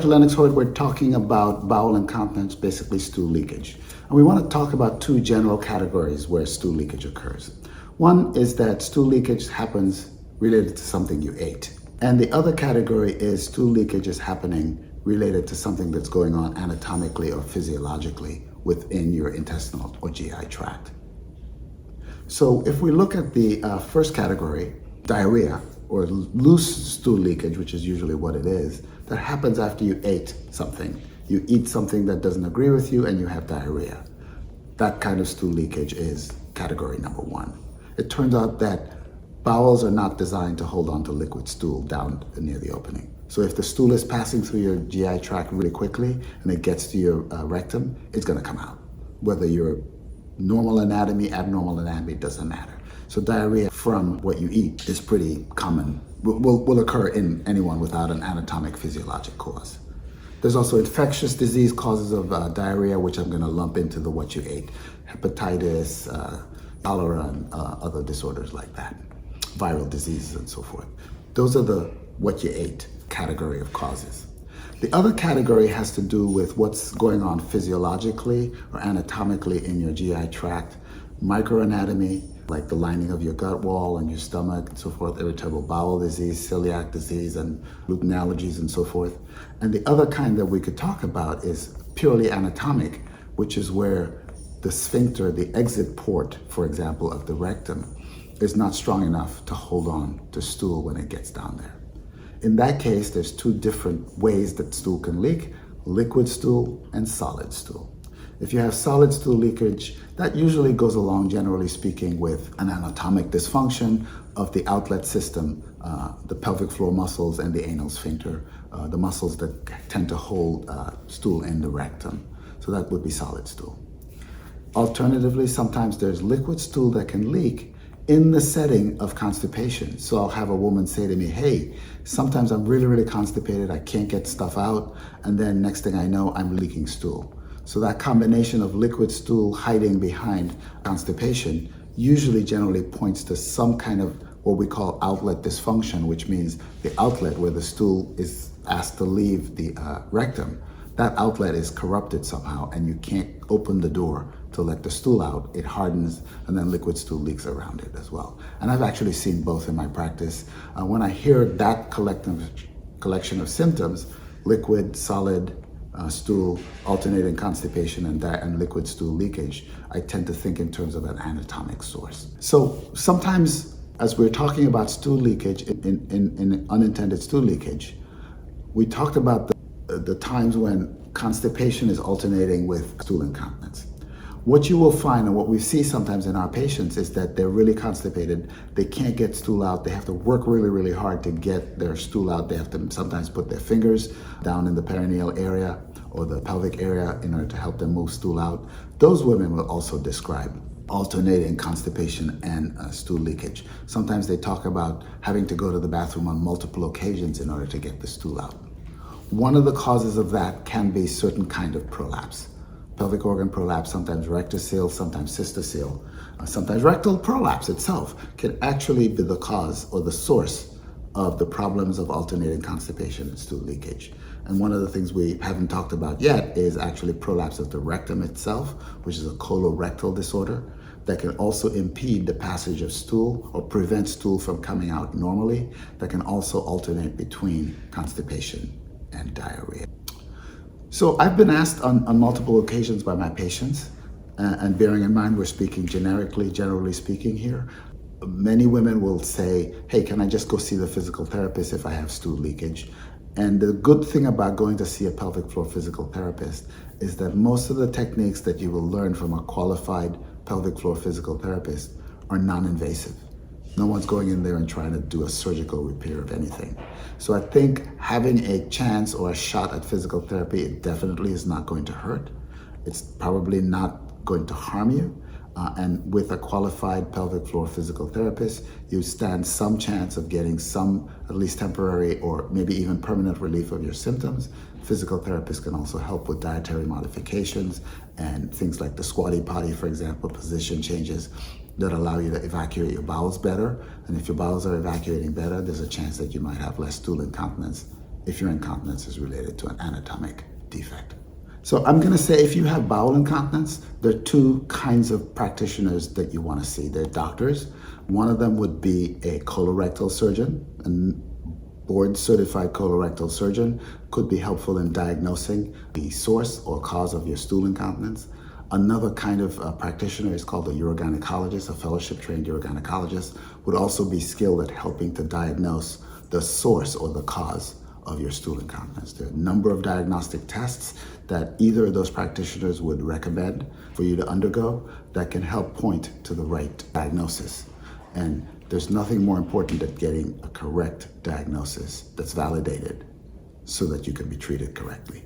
Dr. Lennox Hoyt. We're talking about bowel incontinence, basically stool leakage. And we want to talk about two general categories where stool leakage occurs. One is that stool leakage happens related to something you ate. And the other category is stool leakage is happening related to something that's going on anatomically or physiologically within your intestinal or GI tract. So if we look at the first category, diarrhea or loose stool leakage, which is usually what it is, that happens after you ate something. You eat something that doesn't agree with you and you have diarrhea. That kind of stool leakage is category number one. It turns out that bowels are not designed to hold on to liquid stool down near the opening. So if the stool is passing through your GI tract really quickly and it gets to your rectum, it's gonna come out. Whether you're normal anatomy, abnormal anatomy, doesn't matter. So diarrhea from what you eat is pretty common, will occur in anyone without an anatomic physiologic cause. There's also infectious disease causes of diarrhea, which I'm gonna lump into the what you ate. Hepatitis, cholera, and other disorders like that. Viral diseases and so forth. Those are the what you ate category of causes. The other category has to do with what's going on physiologically or anatomically in your GI tract. Microanatomy, like the lining of your gut wall and your stomach and so forth, irritable bowel disease, celiac disease, and gluten allergies and so forth. And the other kind that we could talk about is purely anatomic, which is where the sphincter, the exit port, for example, of the rectum, is not strong enough to hold on to stool when it gets down there. In that case, there's two different ways that stool can leak: liquid stool and solid stool. If you have solid stool leakage, that usually goes along, generally speaking, with an anatomic dysfunction of the outlet system, the pelvic floor muscles and the anal sphincter, the muscles that tend to hold stool in the rectum. So that would be solid stool. Alternatively, sometimes there's liquid stool that can leak in the setting of constipation. So I'll have a woman say to me, hey, sometimes I'm really, really constipated, I can't get stuff out, and then next thing I know, I'm leaking stool. So that combination of liquid stool hiding behind constipation usually generally points to some kind of what we call outlet dysfunction, which means the outlet where the stool is asked to leave the rectum, that outlet is corrupted somehow and you can't open the door to let the stool out. It hardens and then liquid stool leaks around it as well. And I've actually seen both in my practice. When I hear that collection of symptoms, liquid, solid, stool, alternating constipation, and liquid stool leakage, I tend to think in terms of an anatomic source. So sometimes as we're talking about stool leakage, in unintended stool leakage, we talked about the times when constipation is alternating with stool incontinence. What you will find and what we see sometimes in our patients is that they're really constipated, they can't get stool out, they have to work really, really hard to get their stool out. They have to sometimes put their fingers down in the perineal area or the pelvic area in order to help them move stool out. Those women will also describe alternating constipation and stool leakage. Sometimes they talk about having to go to the bathroom on multiple occasions in order to get the stool out. One of the causes of that can be certain kind of prolapse. Pelvic organ prolapse, sometimes rectocele, sometimes cystocele, sometimes rectal prolapse itself can actually be the cause or the source of the problems of alternating constipation and stool leakage. And one of the things we haven't talked about yet is actually prolapse of the rectum itself, which is a colorectal disorder that can also impede the passage of stool or prevent stool from coming out normally, that can also alternate between constipation and diarrhea. So I've been asked on multiple occasions by my patients, and bearing in mind we're speaking generally speaking here, many women will say, hey, can I just go see the physical therapist if I have stool leakage? And the good thing about going to see a pelvic floor physical therapist is that most of the techniques that you will learn from a qualified pelvic floor physical therapist are non-invasive. No one's going in there and trying to do a surgical repair of anything. So I think having a chance or a shot at physical therapy, it definitely is not going to hurt. It's probably not going to harm you. And with a qualified pelvic floor physical therapist, you stand some chance of getting some, at least temporary or maybe even permanent relief of your symptoms. Physical therapists can also help with dietary modifications and things like the squatty potty, for example, position changes that allow you to evacuate your bowels better. And if your bowels are evacuating better, there's a chance that you might have less stool incontinence if your incontinence is related to an anatomic defect. So I'm going to say if you have bowel incontinence, there are two kinds of practitioners that you want to see. They're doctors. One of them would be a colorectal surgeon. A board-certified colorectal surgeon could be helpful in diagnosing the source or cause of your stool incontinence. Another kind of practitioner is called a urogynecologist, a fellowship-trained urogynecologist, would also be skilled at helping to diagnose the source or the cause of your stool incontinence. There are a number of diagnostic tests that either of those practitioners would recommend for you to undergo that can help point to the right diagnosis. And there's nothing more important than getting a correct diagnosis that's validated so that you can be treated correctly.